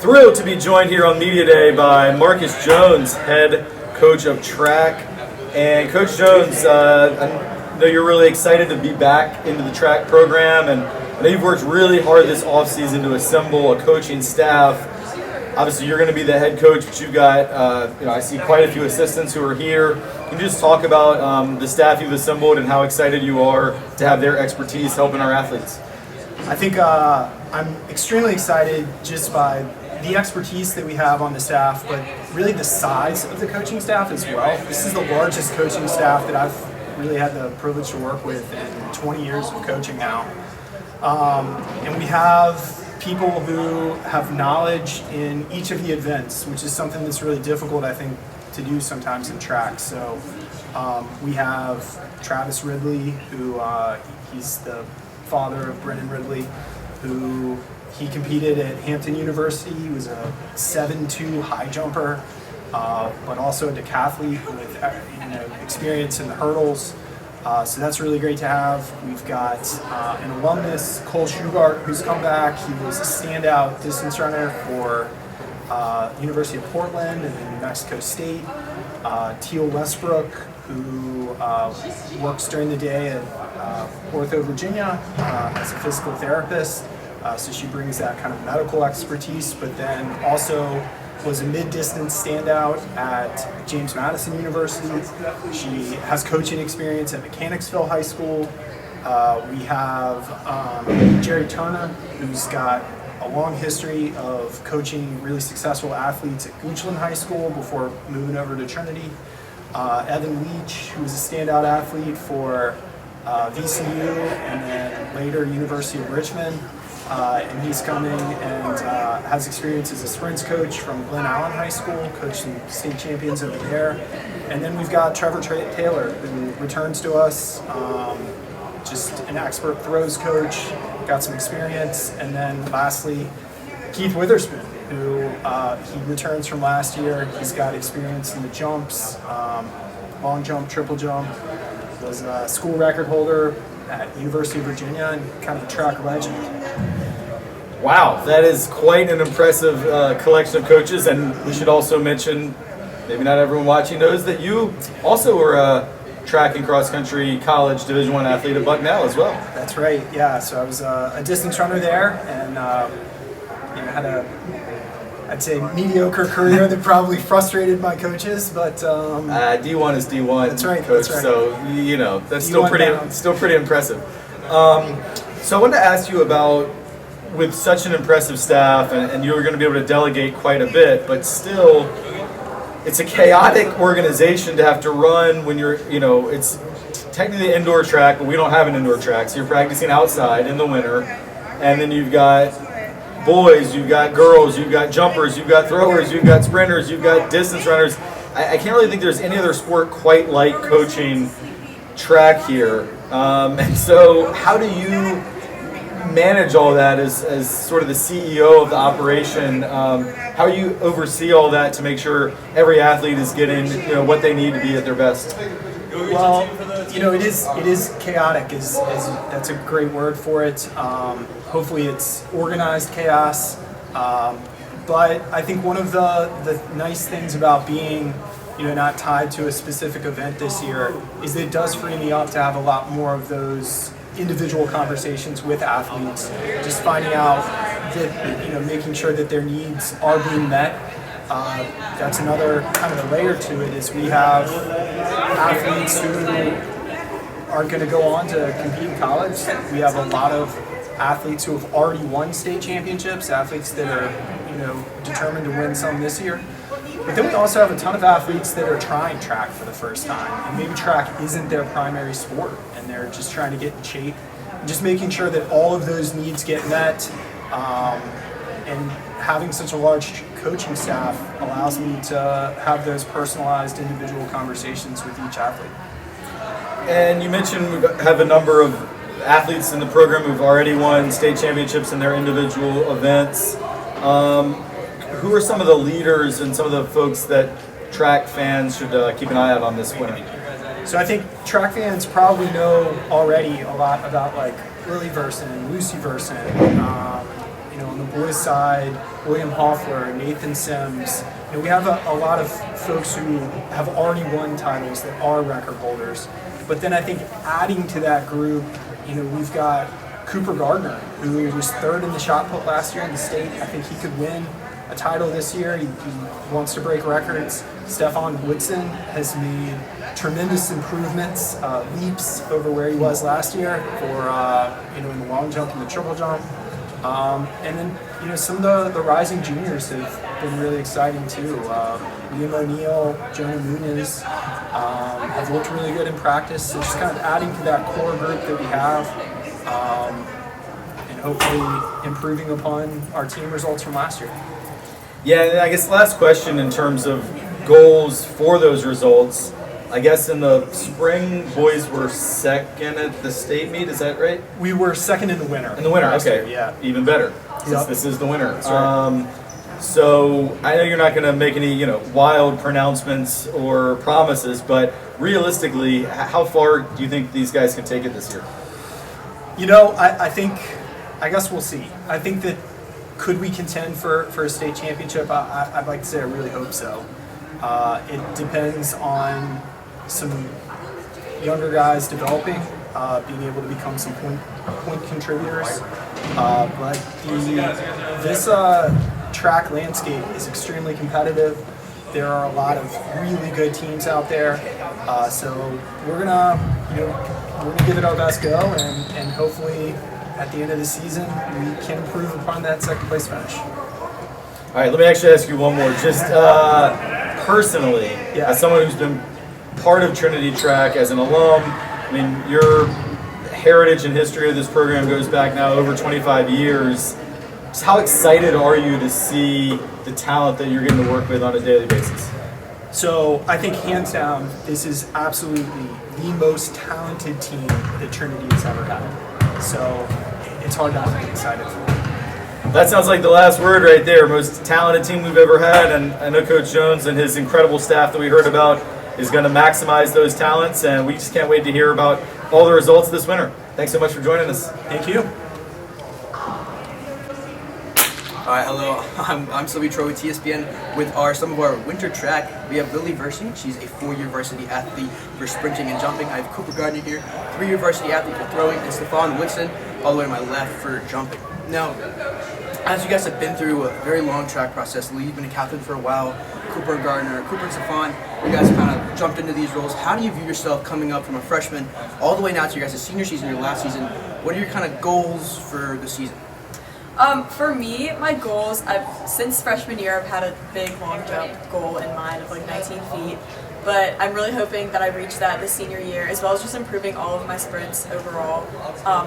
Thrilled to be joined here on Media Day by Marcus Jones, head coach of track. And Coach Jones, I know you're really excited to be back into the track program, and I know you've worked really hard this offseason to assemble a coaching staff. Obviously, you're going to be the head coach, but you've got, I see quite a few assistants who are here. Can you just talk about the staff you've assembled and how excited you are to have their expertise helping our athletes? I think I'm extremely excited just by the expertise that we have on the staff, but really the size of the coaching staff as well. This is the largest coaching staff that I've really had the privilege to work with in 20 years of coaching now. And we have people who have knowledge in each of the events, which is something that's really difficult, I think, to do sometimes in track. So we have Travis Ridley, who he's the father of Brennan Ridley, who he competed at Hampton University. He was a 7'2" high jumper, but also a decathlete with experience in the hurdles. So that's really great to have. We've got an alumnus, Cole Shugart, who's come back. He was a standout distance runner for University of Portland and then New Mexico State. Teal Westbrook, who works during the day at Ortho Virginia as a physical therapist. So she brings that kind of medical expertise, but then also was a mid-distance standout at James Madison University. She has coaching experience at Mechanicsville High School. We have Jerry Turner, who's got a long history of coaching really successful athletes at Goochland High School before moving over to Trinity. Evan Leach, who's a standout athlete for VCU and then later University of Richmond. And he's coming and has experience as a sprints coach from Glen Allen High School, coached some state champions over there. And then we've got Trevor Taylor, who returns to us, just an expert throws coach, got some experience. And then lastly, Keith Witherspoon, who he returns from last year. He's got experience in the jumps, long jump, triple jump, was a school record holder at University of Virginia and kind of a track legend. Wow, that is quite an impressive collection of coaches, and we should also mention, maybe not everyone watching knows, that you also were a track and cross country college Division I athlete at Bucknell as well. That's right, yeah. So I was a distance runner there, and had I'd say mediocre career that probably frustrated my coaches, but D1 is D1. That's right, coach. That's right. So that's D1 still pretty impressive. So I wanted to ask you about, with such an impressive staff, and you're going to be able to delegate quite a bit, but still, it's a chaotic organization to have to run when you're, it's technically an indoor track, but we don't have an indoor track, so you're practicing outside in the winter, and then you've got boys, you've got girls, you've got jumpers, you've got throwers, you've got sprinters, you've got distance runners. I can't really think there's any other sport quite like coaching track here. And so how do you manage all that as sort of the CEO of the operation? How do you oversee all that to make sure every athlete is getting what they need to be at their best? Well, it is chaotic. That's a great word for it. Hopefully, it's organized chaos. But I think one of the nice things about being not tied to a specific event this year is that it does free me up to have a lot more of those individual conversations with athletes, just finding out that making sure that their needs are being met. That's another kind of a layer to it, is we have athletes who are going to go on to compete in college. We have a lot of athletes who have already won state championships, athletes that are determined to win some this year. But then we also have a ton of athletes that are trying track for the first time, and maybe track isn't their primary sport, and they're just trying to get in shape. And just making sure that all of those needs get met, and having such a large coaching staff allows me to have those personalized individual conversations with each athlete. And you mentioned we have a number of athletes in the program who've already won state championships in their individual events. Who are some of the leaders and some of the folks that track fans should keep an eye out on this winter? So I think track fans probably know already a lot about like Lily Verson, Lucy Verson, on the boys' side, William Hoffler, Nathan Sims. We have a lot of folks who have already won titles that are record holders. But then I think adding to that group, we've got Cooper Gardner, who was third in the shot put last year in the state. I think he could win a title this year. He wants to break records. Stefan Woodson has made tremendous improvements, leaps over where he was last year for in the long jump and the triple jump. And then some of the rising juniors have been really exciting too. Liam O'Neill, Jonah Muniz have looked really good in practice. So just kind of adding to that core group that we have, and hopefully improving upon our team results from last year. Yeah, and I guess last question in terms of goals for those results. I guess in the spring, boys were second at the state meet. Is that right? We were second in the winter. In the winter, last okay. year, yeah. Even better, since Yep. this is the winter. That's right. So I know you're not going to make any, wild pronouncements or promises, but realistically, how far do you think these guys can take it this year? I guess we'll see. I think that could we contend for a state championship? I'd like to say I really hope so. It depends on some younger guys developing, being able to become some point contributors. But this track landscape is extremely competitive. There are a lot of really good teams out there. So we're gonna give it our best go, and hopefully at the end of the season we can improve upon that second place finish. All right, let me actually ask you one more. Just personally, Yeah. as someone who's been part of Trinity Track, as an alum, I mean, your heritage and history of this program goes back now over 25 years. Just how excited are you to see the talent that you're getting to work with on a daily basis? So I think hands down, this is absolutely the most talented team that Trinity has ever had. So it's hard not to be excited for them. That sounds like the last word right there. Most talented team we've ever had, and I know Coach Jones and his incredible staff that we heard about is going to maximize those talents, and we just can't wait to hear about all the results this winter. Thanks so much for joining us. Thank you. Hi, hello. I'm Sylvie Troy with TESPN. With some of our winter track, we have Lily Versing. She's a 4-year varsity athlete for sprinting and jumping. I have Cooper Gardner here, 3-year varsity athlete for throwing, and Stefan Woodson all the way to my left for jumping. Now, as you guys have been through a very long track process, Lee, you've been a captain for a while, Cooper and Gardner, Cooper and Stefan, you guys kind of jumped into these roles. How do you view yourself coming up from a freshman all the way now to your guys' senior season, your last season? What are your kind of goals for the season? For me, my goals, since freshman year, I've had a big long jump goal in mind of like 19 feet, but I'm really hoping that I reach that this senior year, as well as just improving all of my sprints overall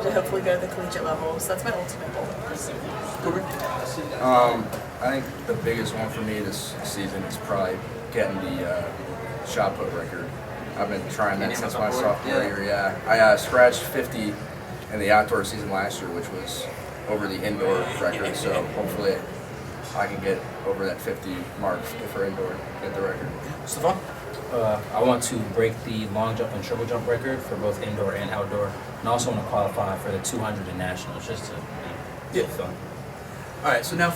to hopefully go to the collegiate level. So that's my ultimate goal. I think the biggest one for me this season is probably getting the shot put record. I've been trying that since my sophomore year. Yeah, I scratched 50 in the outdoor season last year, which was over the indoor record. So hopefully I can get over that 50 mark for indoor, get the record. Stefan? I want to break the long jump and triple jump record for both indoor and outdoor, and also want to qualify for the 200 in nationals, just to get fun. All right, so now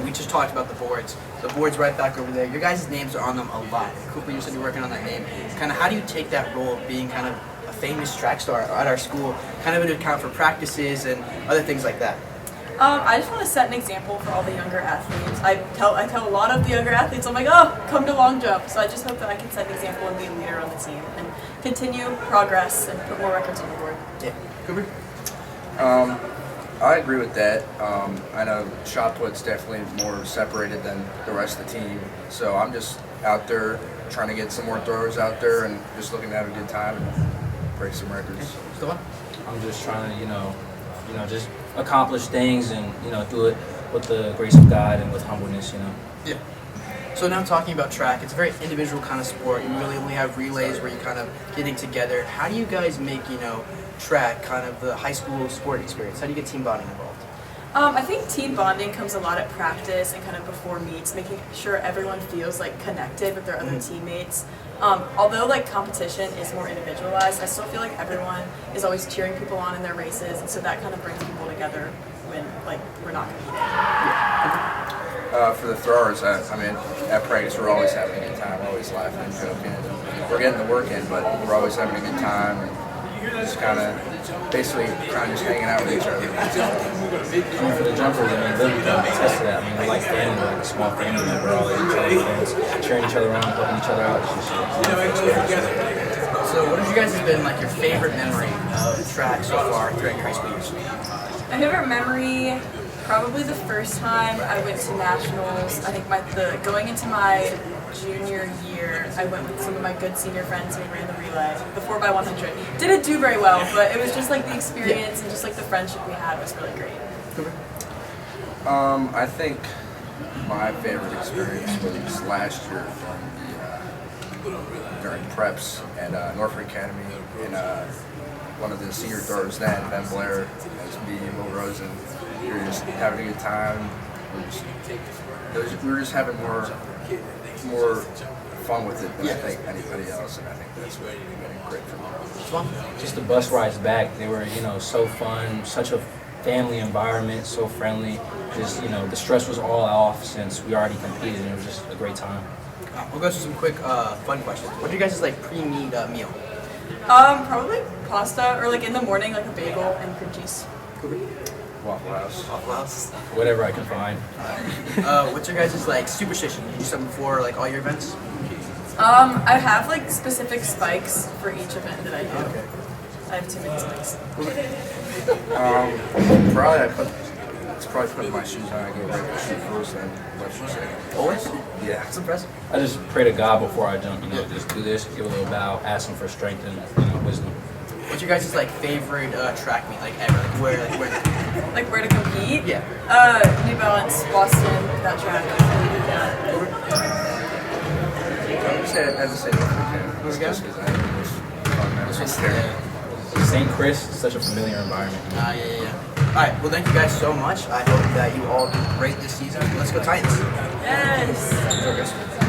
we just talked about the boards. The board's right back over there. Your guys' names are on them a lot. Cooper, you said you're working on that name. Kind of, how do you take that role of being kind of a famous track star at our school, kind of into account for practices and other things like that? I just want to set an example for all the younger athletes. I tell a lot of the younger athletes, I'm like, oh, come to long jump. So I just hope that I can set an example and be a leader on the team and continue progress and put more records on the board. Yeah. Cooper? I agree with that. I know shot put's definitely more separated than the rest of the team. So I'm just out there trying to get some more throwers out there and just looking to have a good time and break some records. Stefan? I'm just trying to, just accomplish things and, do it with the grace of God and with humbleness, Yeah. So now talking about track, it's a very individual kind of sport. You really only have relays where you're kind of getting together. How do you guys make, track kind of the high school sport experience? How do you get team bonding involved? I think team bonding comes a lot at practice and kind of before meets, making sure everyone feels like connected with their other teammates. Although like competition is more individualized, I still feel like everyone is always cheering people on in their races, and so that kind of brings people together when like we're not competing? For the throwers, I mean, at practice we're always having a good time, always laughing and joking. We're getting the work in, but we're always having a good time. And just kind of, basically, kind of just hanging out with each other. I mean, for the jumpers, I mean, Lily can attest to that. I mean, we're like family, like a small family. We're all each other's friends, cheering each other on, helping each other out. It's just So what has you guys been like your favorite memory of track so far throughout your high school years? My favorite memory, probably the first time I went to nationals. I think going into my junior year, I went with some of my good senior friends and we ran the relay, the 4x100. Didn't do very well, but it was just like the experience and just like the friendship we had was really great. I think my favorite experience was last year during preps at Norfolk Academy, and one of the senior throwers then, Ben Blair, as me and Will Rosen. We were just having a good time. We were just having more fun with it than I think anybody else, and I think that's been great for me. just the bus rides back. They were, so fun, such a family environment, so friendly. Just, the stress was all off since we already competed, and it was just a great time. We'll go through some quick fun questions. What are you guys' like pre-meet meal? Probably pasta or like in the morning like a bagel and cream cheese. Waffle House. Waffle House. Whatever I can find. What's your guys' like superstition? You do something before like all your events? I have like specific spikes for each event that I do. Okay. I have too many spikes. It's probably putting my shoes on. I go right to shoe first and left shoe second. Always? Yeah. That's impressive. I just pray to God before I jump, just do this, give a little bow, ask him for strength and wisdom. What's your guys' like favorite track meet like ever? Like where? Like where to compete? Yeah. New Balance, Boston, that track. I would say I'd have to say Norfolk Academy. Just because I think it was fun. That was just there. St. Chris is such a familiar environment. Yeah. Alright, well thank you guys so much. I hope that you all do great this season. Let's go Titans. Yes.